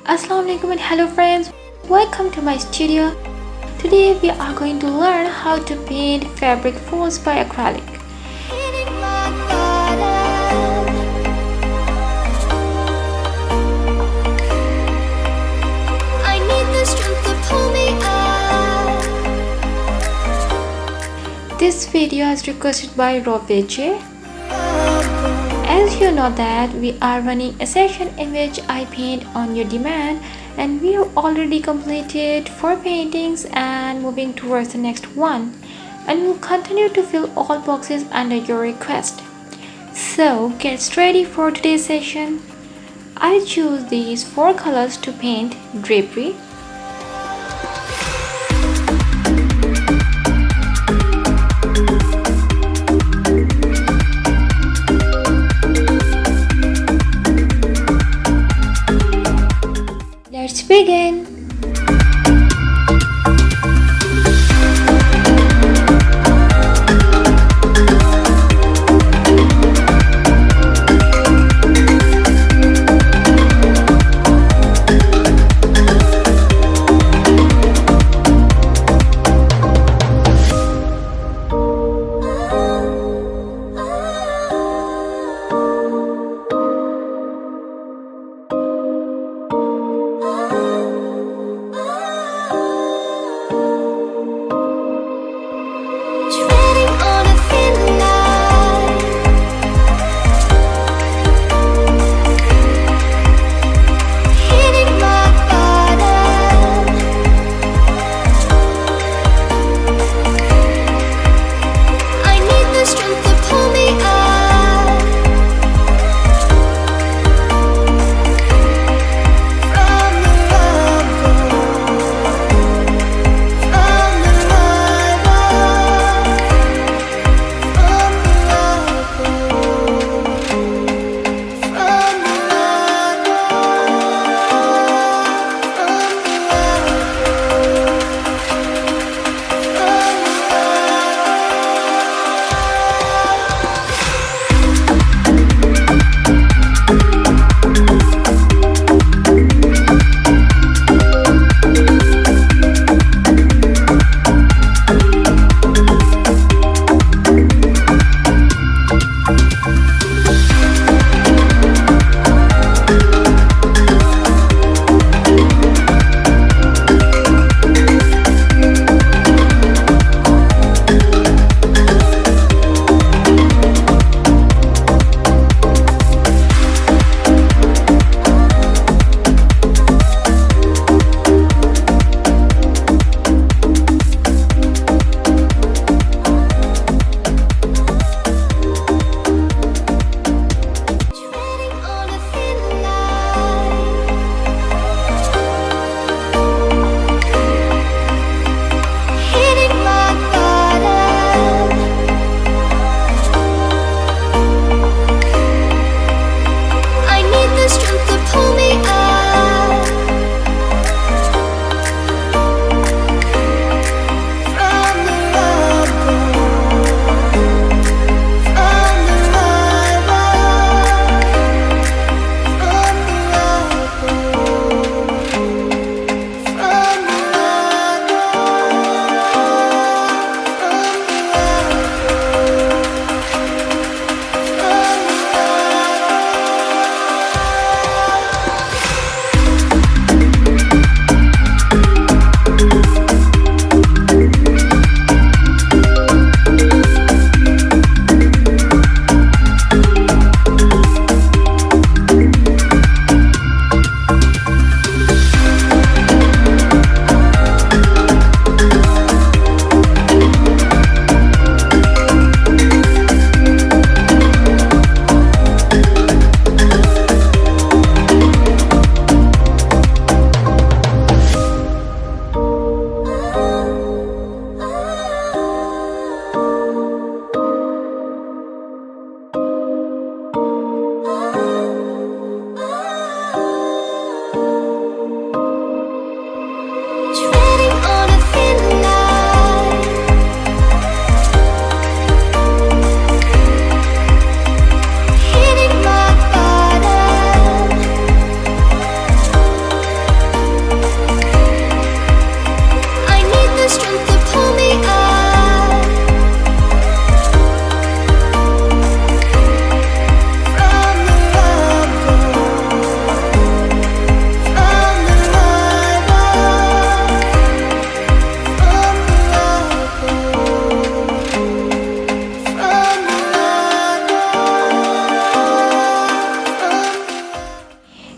Assalamualaikum and hello friends, welcome to my studio. Today we are going to learn how to paint fabric folds by acrylic. This video is requested by Drapery. As you know that we are running a session in which I paint on your demand, and we have already completed 4 paintings and moving towards the next one, and we'll continue to fill all boxes under your request. So get ready for today's session. I choose these 4 colors to paint drapery. Let's begin.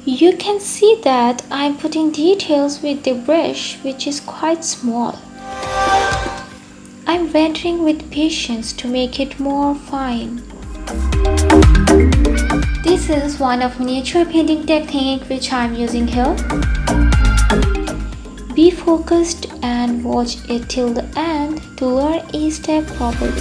You can see that I'm putting details with the brush, which is quite small. I'm rendering with patience to make it more fine. This is one of miniature painting technique which I'm using here. Be focused and watch it till the end to learn each step properly.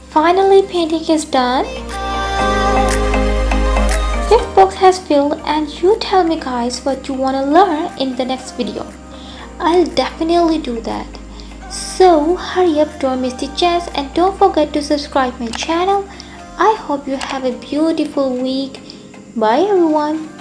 Finally, painting is done. Fifth box has filled, and you tell me guys what you wanna learn in the next video. I'll definitely do that. So hurry up, don't miss the chance, and don't forget to subscribe my channel. I hope you have a beautiful week. Bye everyone.